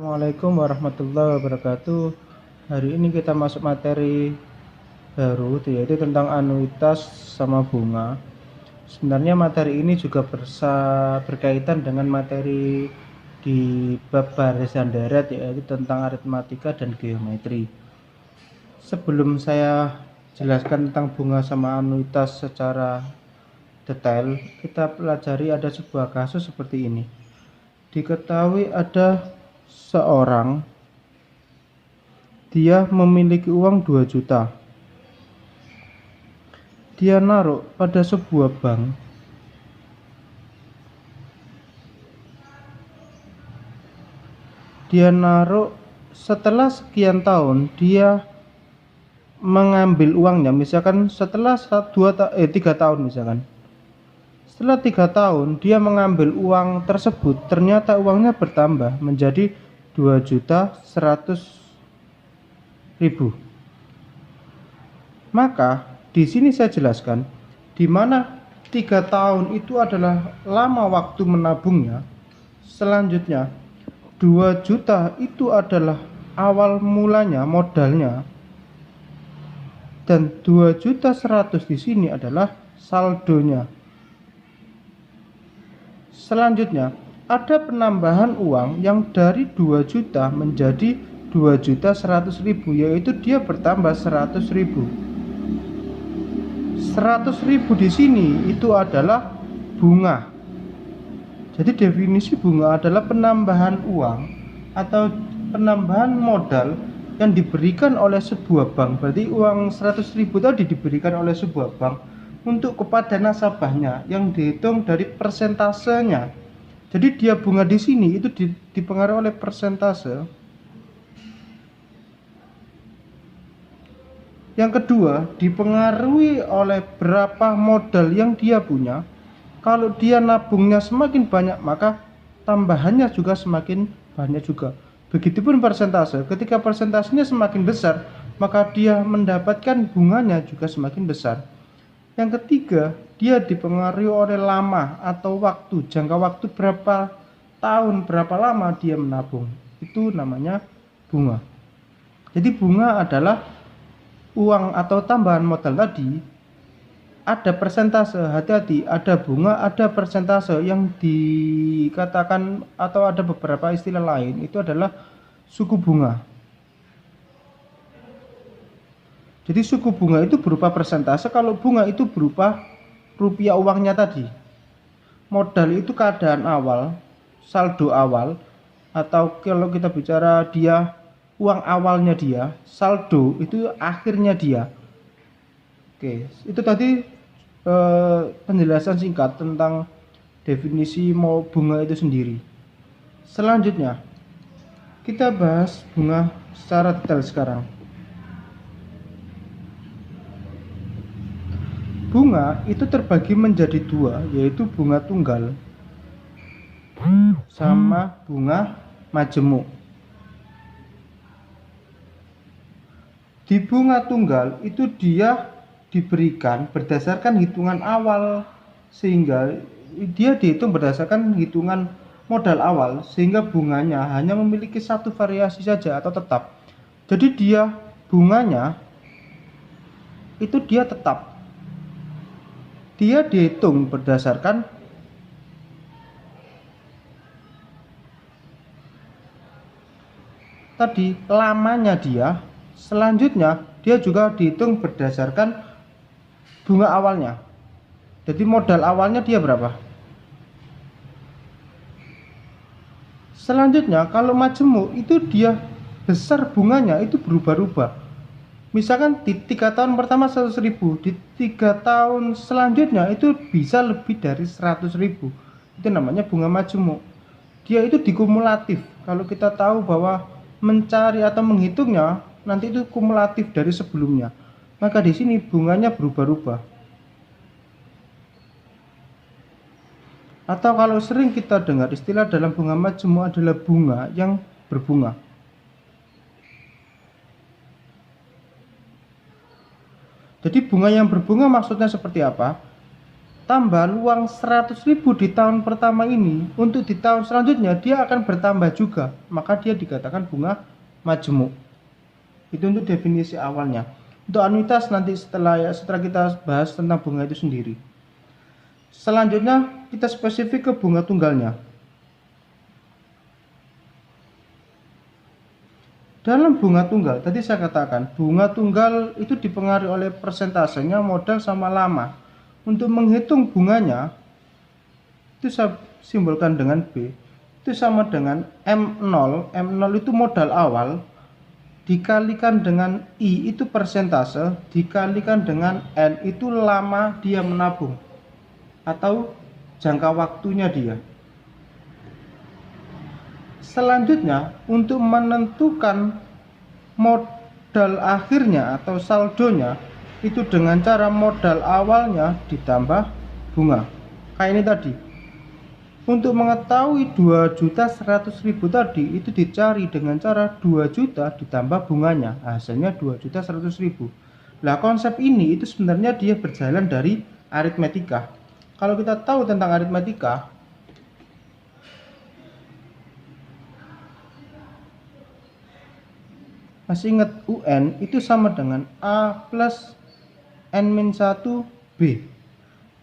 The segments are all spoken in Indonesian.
Assalamualaikum warahmatullahi wabarakatuh. Hari ini kita masuk materi baru, yaitu tentang anuitas sama bunga. Sebenarnya materi ini juga berkaitan dengan materi di bab barisan deret, yaitu tentang aritmatika dan geometri. Sebelum saya jelaskan tentang bunga sama anuitas secara detail, kita pelajari ada sebuah kasus seperti ini. Diketahui ada seorang, dia memiliki uang 2 juta. Dia naruh pada sebuah bank. Dia naruh, setelah sekian tahun dia mengambil uangnya, misalkan setelah 3 tahun misalkan. Setelah 3 tahun dia mengambil uang tersebut, ternyata uangnya bertambah menjadi 2.100.000. Maka di sini saya jelaskan di mana 3 tahun itu adalah lama waktu menabungnya. Selanjutnya 2 juta itu adalah awal mulanya, modalnya. Dan 2.100.000 di sini adalah saldonya. Selanjutnya, ada penambahan uang yang dari 2 juta menjadi 2.100.000, yaitu dia bertambah 100.000. 100.000 di sini itu adalah bunga. Jadi definisi bunga adalah penambahan uang atau penambahan modal yang diberikan oleh sebuah bank. Berarti uang 100.000 tadi diberikan oleh sebuah bank untuk kepada nasabahnya yang dihitung dari persentasenya. Jadi dia bunga di sini itu dipengaruhi oleh persentase. Yang kedua, dipengaruhi oleh berapa modal yang dia punya. Kalau dia nabungnya semakin banyak, maka tambahannya juga semakin banyak juga. Begitupun persentase. Ketika persentasenya semakin besar, maka dia mendapatkan bunganya juga semakin besar. Yang ketiga, dia dipengaruhi oleh lama atau waktu, jangka waktu berapa tahun, berapa lama dia menabung. Itu namanya bunga. Jadi bunga adalah uang atau tambahan modal tadi, ada persentase, hati-hati, ada bunga, ada persentase yang dikatakan atau ada beberapa istilah lain, itu adalah suku bunga. Jadi suku bunga itu berupa persentase, kalau bunga itu berupa rupiah uangnya tadi. Modal itu keadaan awal, saldo awal, atau kalau kita bicara dia uang awalnya dia, saldo itu akhirnya dia. Oke, itu tadi penjelasan singkat tentang definisi mau bunga itu sendiri. Selanjutnya kita bahas bunga secara detail sekarang. Bunga itu terbagi menjadi dua, yaitu bunga tunggal sama bunga majemuk. Di bunga tunggal itu dia diberikan berdasarkan hitungan awal, sehingga dia dihitung berdasarkan hitungan modal awal, sehingga bunganya hanya memiliki satu variasi saja atau tetap. Jadi dia bunganya itu dia tetap. Dia dihitung berdasarkan tadi lamanya dia. Selanjutnya dia juga dihitung berdasarkan bunga awalnya. Jadi modal awalnya dia berapa. Selanjutnya kalau majemuk itu dia besar bunganya itu berubah-ubah. Misalkan di 3 tahun pertama 100.000, di 3 tahun selanjutnya itu bisa lebih dari 100.000. Itu namanya bunga majemuk. Dia itu dikumulatif. Kalau kita tahu bahwa mencari atau menghitungnya nanti itu kumulatif dari sebelumnya, maka di sini bunganya berubah-ubah. Atau kalau sering kita dengar istilah dalam bunga majemuk adalah bunga yang berbunga. Jadi bunga yang berbunga maksudnya seperti apa? tambah uang 100.000 di tahun pertama ini, untuk di tahun selanjutnya dia akan bertambah juga, maka dia dikatakan bunga majemuk. Itu untuk definisi awalnya. Untuk anuitas nanti setelah kita bahas tentang bunga itu sendiri. Selanjutnya kita spesifik ke bunga tunggalnya. Dalam bunga tunggal, tadi saya katakan bunga tunggal itu dipengaruhi oleh persentasenya modal sama lama. Untuk menghitung bunganya, itu saya simbolkan dengan B, itu sama dengan M0. M0 itu modal awal, dikalikan dengan I itu persentase, dikalikan dengan N itu lama dia menabung atau jangka waktunya dia. Selanjutnya, untuk menentukan modal akhirnya atau saldonya, itu dengan cara modal awalnya ditambah bunga. Kayak ini tadi. Untuk mengetahui 2.100.000 tadi, itu dicari dengan cara 2 juta ditambah bunganya. Hasilnya 2.100.000. Nah, konsep ini itu sebenarnya dia berjalan dari aritmetika. Kalau kita tahu tentang aritmetika, masih ingat UN itu sama dengan A plus N-1 B.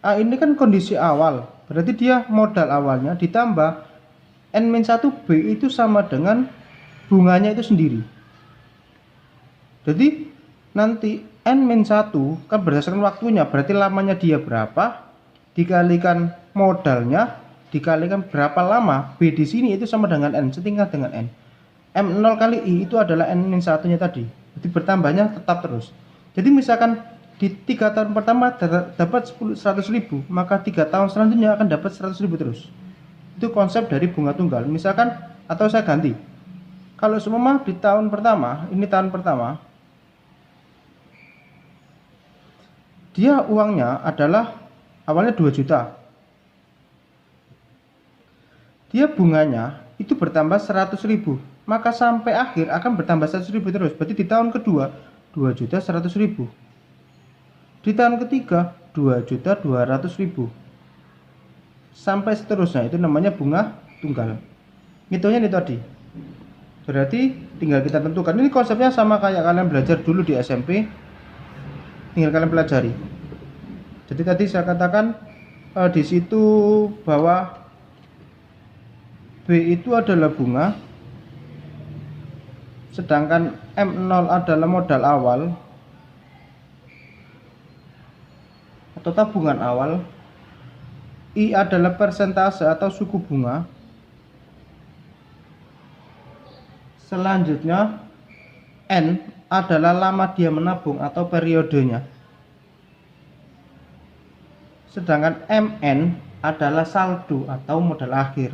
A ini kan kondisi awal, berarti dia modal awalnya ditambah N-1 B itu sama dengan bunganya itu sendiri. Jadi nanti N-1 kan berdasarkan waktunya, berarti lamanya dia berapa, dikalikan modalnya, dikalikan berapa lama B di sini itu sama dengan N, setingkat dengan N. M0 kali I itu adalah N-1 nya tadi, jadi bertambahnya tetap terus. Jadi misalkan di 3 tahun pertama dapat 100.000, maka 3 tahun selanjutnya akan dapat 100.000 terus. Itu konsep dari bunga tunggal. Misalkan, atau saya ganti, kalau semua di tahun pertama, ini tahun pertama, dia uangnya adalah awalnya 2 juta, dia bunganya itu bertambah 100.000, maka sampai akhir akan bertambah 100.000 terus. Berarti di tahun kedua 2.100.000, di tahun ketiga 2.200.000, sampai seterusnya. Itu namanya bunga tunggal. Hitungnya ini tadi. Berarti tinggal kita tentukan. Ini konsepnya sama kayak kalian belajar dulu di SMP, tinggal kalian pelajari. Jadi tadi saya katakan di situ bahwa B itu adalah bunga, sedangkan M0 adalah modal awal atau tabungan awal, I adalah persentase atau suku bunga, selanjutnya N adalah lama dia menabung atau periodenya, sedangkan MN adalah saldo atau modal akhir.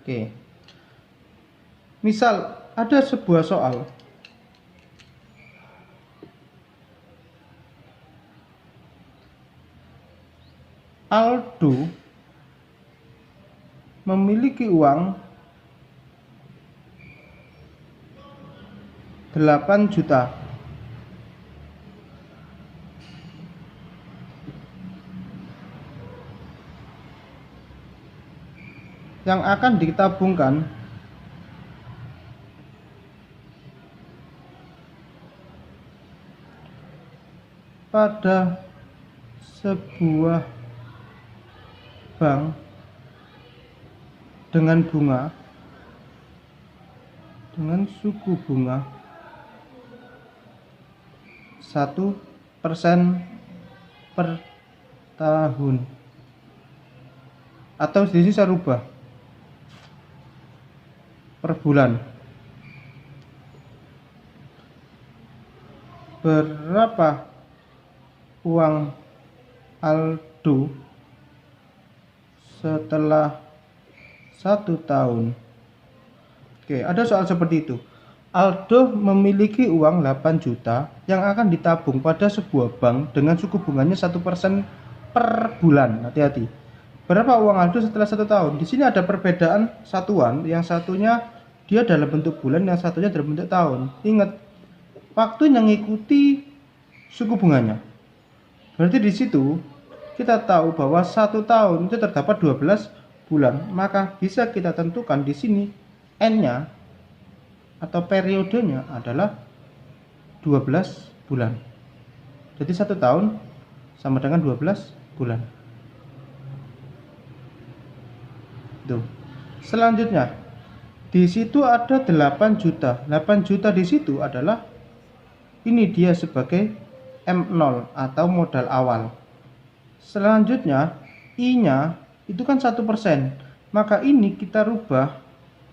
Oke. Misal ada sebuah soal Aldo memiliki uang 8 juta. Yang akan ditabungkan pada sebuah bank dengan bunga, dengan suku bunga 1% per tahun, atau di sini saya rubah per bulan. Berapa uang Aldo setelah 1 tahun? Oke, ada soal seperti itu. Aldo memiliki uang 8 juta yang akan ditabung pada sebuah bank dengan suku bunganya 1% per bulan. Hati-hati. Berapa uang Aldo setelah 1 tahun? Di sini ada perbedaan satuan. Yang satunya dia dalam bentuk bulan, yang satunya dalam bentuk tahun. Ingat, waktu yang mengikuti suku bunganya. Berarti di situ kita tahu bahwa 1 tahun itu terdapat 12 bulan, maka bisa kita tentukan di sini N-nya atau periodenya adalah 12 bulan. Jadi 1 tahun sama dengan 12 bulan. Tuh. Selanjutnya, di situ ada 8 juta. 8 juta di situ adalah ini dia sebagai M0 atau modal awal. Selanjutnya, I-nya itu kan 1%. Maka ini kita rubah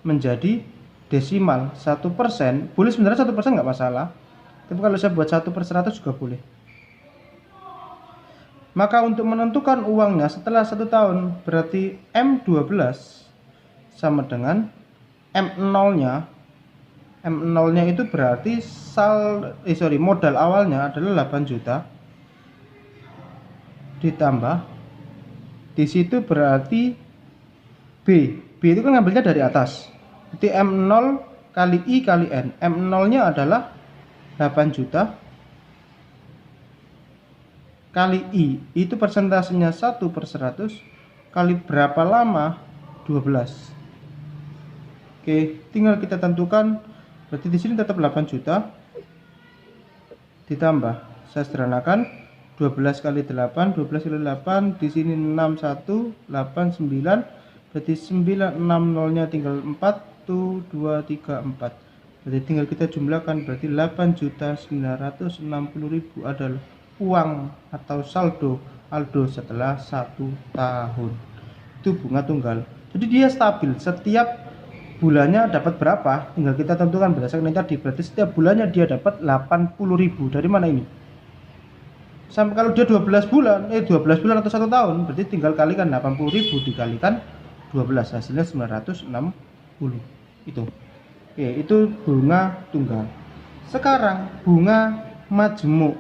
menjadi desimal 1%. Boleh sebenarnya 1% nggak masalah. Tapi kalau saya buat 1/100 juga boleh. Maka untuk menentukan uangnya setelah 1 tahun, berarti M12 sama dengan M0-nya. M0-nya itu berarti modal awalnya adalah 8 juta. Ditambah di situ berarti B itu kan ngambilnya dari atas. Jadi M0 kali I kali N. M0-nya adalah 8 juta kali I itu persentasenya 1/100 kali berapa lama? 12. Oke, tinggal kita tentukan. Berarti di sini tetap 8 juta ditambah, saya sederhanakan, 12 kali 8, 12 kali 8, di sini 61, 8, 9, berarti 9, 6, 0-nya tinggal 4, 1, 2, 3, 4. Berarti tinggal kita jumlahkan, berarti 8.960.000 adalah uang atau saldo Aldo setelah 1 tahun. Itu bunga tunggal. Jadi dia stabil, setiap bulannya dapat berapa tinggal kita tentukan berdasarkan ini tadi. Berarti setiap bulannya dia dapat 80.000. Dari mana ini? Sampai kalau dia 12 bulan atau 1 tahun, berarti tinggal kalikan 80.000 dikalikan 12, hasilnya 960. Itu. Oke, itu bunga tunggal. Sekarang bunga majemuk.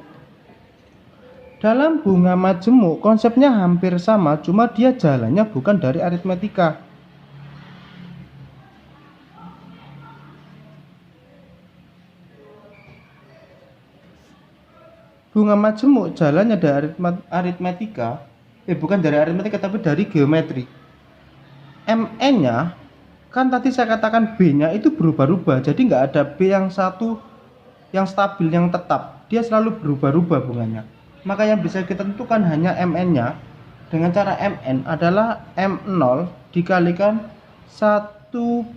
Dalam bunga majemuk konsepnya hampir sama, cuma dia jalannya bukan dari aritmetika. Bunga majemuk jalannya dari aritmetika, bukan dari aritmetika tapi dari geometri. MN-nya kan tadi saya katakan B-nya itu berubah-ubah, jadi nggak ada B yang satu yang stabil, yang tetap. Dia selalu berubah-ubah bunganya. Maka yang bisa kita tentukan hanya MN-nya. Dengan cara MN adalah M0 dikalikan 1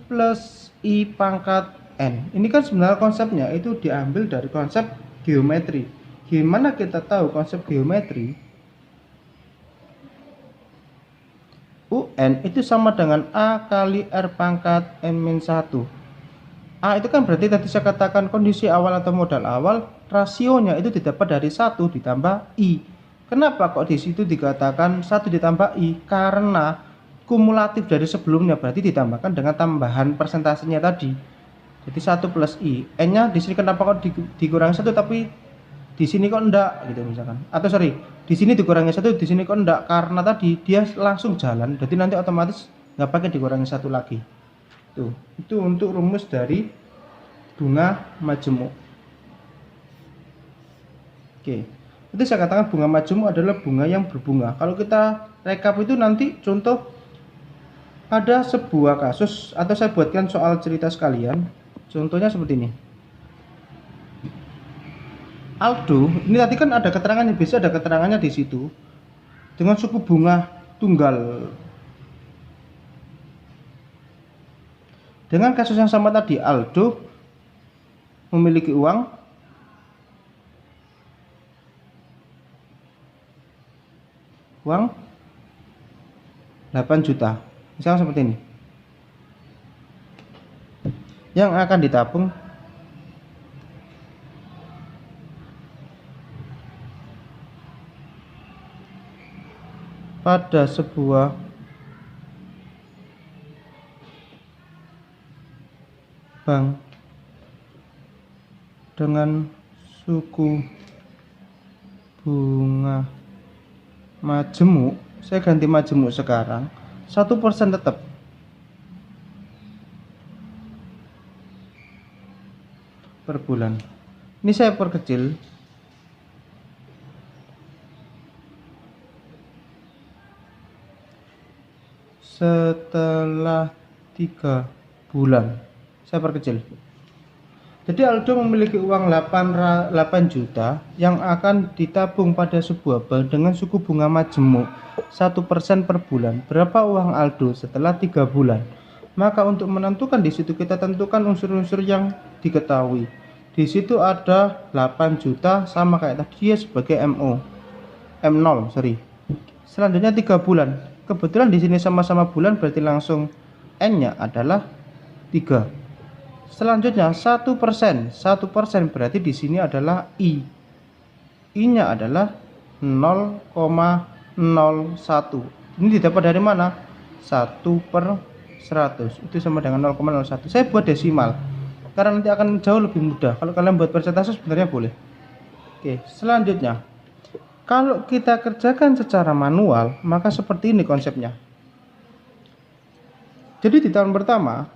plus I pangkat N. Ini kan sebenarnya konsepnya itu diambil dari konsep geometri. Gimana kita tahu konsep geometri? UN itu sama dengan A kali R pangkat N-1. A itu kan berarti tadi saya katakan kondisi awal atau modal awal, rasionya itu didapat dari 1 ditambah I. Kenapa kok di situ dikatakan 1 ditambah I? Karena kumulatif dari sebelumnya, berarti ditambahkan dengan tambahan persentasenya tadi. Jadi 1 plus I. N-nya di sini kenapa kok dikurangi 1 tapi di sini kok enggak gitu misalkan. Atau sorry, di sini dikurangi 1, di sini kok enggak, karena tadi dia langsung jalan. Jadi nanti otomatis nggak pakai dikurangi 1 lagi. Tuh, itu untuk rumus dari bunga majemuk. Oke, itu saya katakan bunga majemuk adalah bunga yang berbunga. Kalau kita rekap itu nanti contoh ada sebuah kasus, atau saya buatkan soal cerita sekalian. Contohnya seperti ini. Aldo, ini tadi kan ada keterangannya, bisa ada keterangannya di situ dengan suku bunga tunggal. Dengan kasus yang sama tadi, Aldo memiliki uang uang 8 juta. Misalnya seperti ini. Yang akan ditabung pada sebuah bank dengan suku bunga majemuk. Saya ganti majemuk sekarang 1% tetap. Per bulan. Ini saya perkecil. Setelah 3 bulan, saya perkecil. Jadi Aldo memiliki uang 8 juta yang akan ditabung pada sebuah bank dengan suku bunga majemuk 1% per bulan. Berapa uang Aldo setelah 3 bulan? Maka untuk menentukan di situ kita tentukan unsur-unsur yang diketahui. Di situ ada 8 juta sama kayak tadi ya sebagai M0, sorry. Selanjutnya 3 bulan. Kebetulan di sini sama-sama bulan berarti langsung N-nya adalah 3. Selanjutnya 1%. 1% berarti di sini adalah I. I-nya adalah 0,01. Ini didapat dari mana? 1/100. Itu sama dengan 0,01. Saya buat desimal karena nanti akan jauh lebih mudah. Kalau kalian buat persentase sebenarnya boleh. Oke, selanjutnya kalau kita kerjakan secara manual, maka seperti ini konsepnya. Jadi di tahun pertama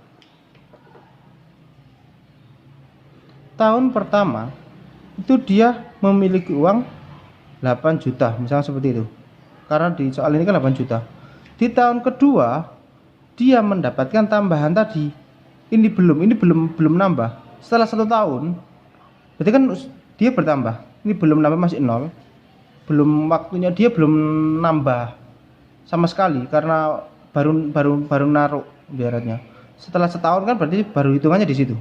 itu dia memiliki uang 8 juta, misalnya seperti itu. Karena di soal ini kan 8 juta. Di tahun kedua dia mendapatkan tambahan tadi. Ini belum nambah. Setelah 1 tahun, berarti kan dia bertambah. Ini belum nambah, masih 0. Belum waktunya, dia belum nambah sama sekali karena baru naruh biarannya. Setelah setahun kan berarti baru hitungannya di situ.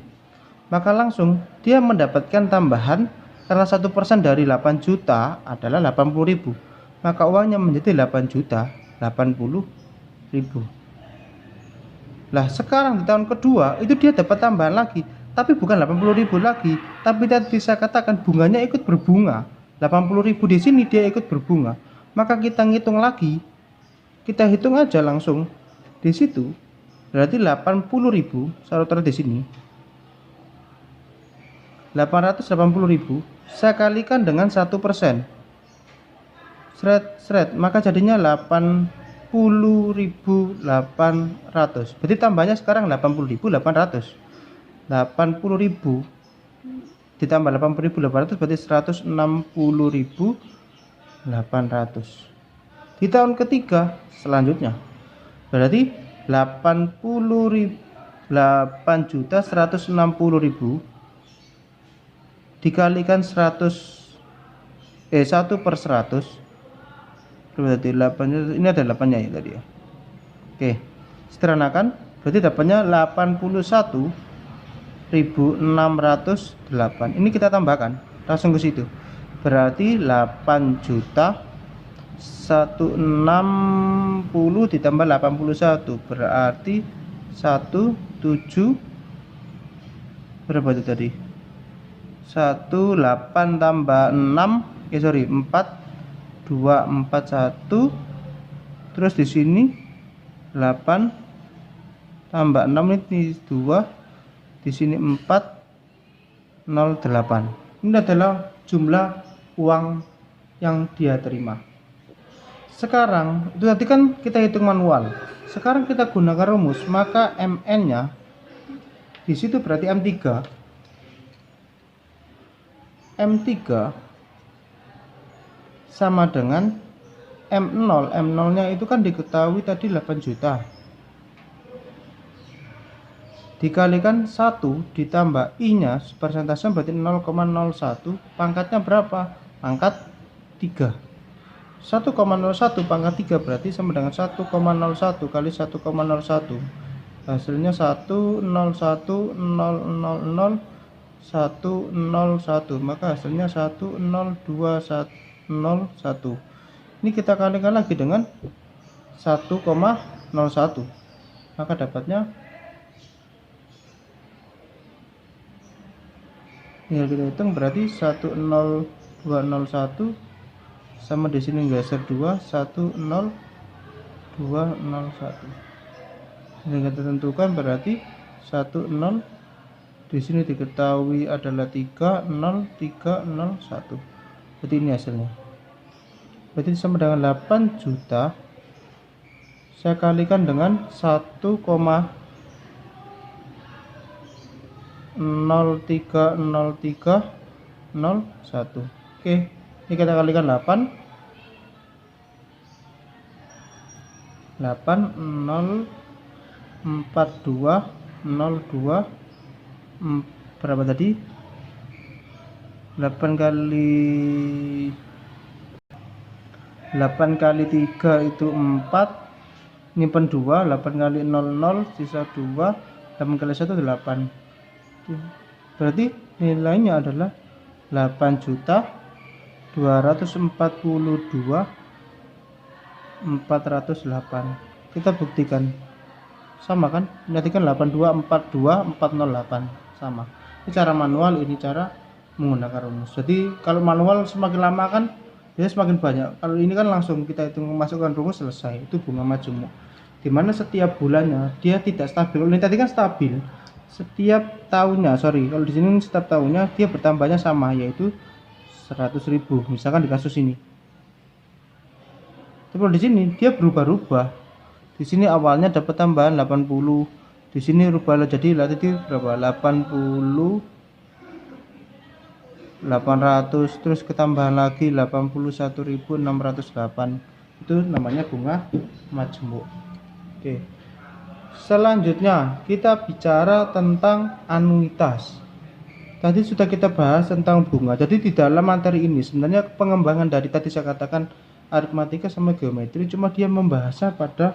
Maka langsung dia mendapatkan tambahan karena 1% dari 8 juta adalah 80.000. Maka uangnya menjadi 8 juta 80.000. Lah sekarang di tahun kedua itu dia dapat tambahan lagi, tapi bukan 80.000 lagi, tapi tadi saya katakan bunganya ikut berbunga. 80.000 di sini dia ikut berbunga. Maka kita ngitung lagi. Kita hitung aja langsung di situ. Berarti 80.000 saya taruh di sini. 880.000 saya kalikan dengan 1%. Seret, maka jadinya 80.800. Berarti tambahnya sekarang 80.800. 80.000 ditambah 80.800 berarti 160.800. Di tahun ketiga selanjutnya berarti 8.160.000 dikalikan 1/100 berarti 8, ini ada 8-nya ya tadi ya. Oke, sederhanakan berarti dapatnya 81.608. Ini kita tambahkan langsung ke situ. Berarti 8 juta 160 ditambah 81 berarti 17 berapa itu tadi? 18 tambah 6 4 2 4 1. Terus di sini 8 tambah 6 ini 2, di sini 408. Ini adalah jumlah uang yang dia terima. Sekarang itu tadi kan kita hitung manual. Sekarang kita gunakan rumus, maka MN-nya di situ berarti M3 sama dengan M0. M0-nya itu kan diketahui tadi 8 juta. Dikalikan 1 ditambah I-nya persentasenya berarti 0,01. Pangkatnya berapa? Pangkat 3. 1,01 pangkat 3 berarti sama dengan 1,01 kali 1,01. Hasilnya 101, maka hasilnya 10201. Ini kita kalikan lagi dengan 1,01, maka dapatnya tinggal kita hitung berarti 10201 sama di sini geser 2, 10201. Ini kita tentukan berarti 10 di sini diketahui adalah 30301. Berarti ini hasilnya. Berarti sama dengan 8 juta saya kalikan dengan 1,0303 Oke, ini kita kalikan 8 0 42 02 berapa tadi? 8 kali 3 itu 4, nyimpen 2, 8 kali 00 sisa 2, 8 kali 1 8. Berarti nilainya adalah 8.242.408. Kita buktikan. Sama kan? Berarti kan 8242.408 sama. Ini cara manual, ini cara menggunakan rumus. Jadi kalau manual semakin lama kan dia semakin banyak. Kalau ini kan langsung kita hitung masukkan rumus selesai. Itu bunga majemuk. Dimana setiap bulannya dia tidak stabil. Ini tadi kan stabil. Setiap tahunnya, kalau di sini setiap tahunnya dia bertambahnya sama, yaitu 100.000. Misalkan di kasus ini. Tapi kalau di sini dia berubah-ubah. Di sini awalnya dapat tambahan 80. Di sini rubah jadi tadi berapa? 80 800, terus ketambahan lagi 81.608. Itu namanya bunga majemuk. Oke. Selanjutnya kita bicara tentang anuitas. Tadi sudah kita bahas tentang bunga. Jadi di dalam materi ini sebenarnya pengembangan dari tadi saya katakan aritmatika sama geometri, cuma dia membahasnya pada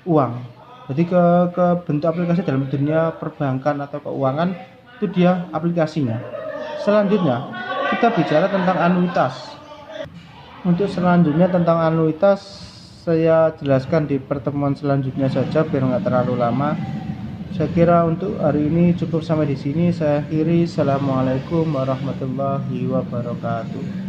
uang. Jadi ke bentuk aplikasi dalam dunia perbankan atau keuangan itu dia aplikasinya. Selanjutnya kita bicara tentang anuitas. Untuk selanjutnya tentang anuitas saya jelaskan di pertemuan selanjutnya saja biar nggak terlalu lama. Saya kira untuk hari ini cukup sampai di sini. Saya akhiri. Assalamualaikum warahmatullahi wabarakatuh.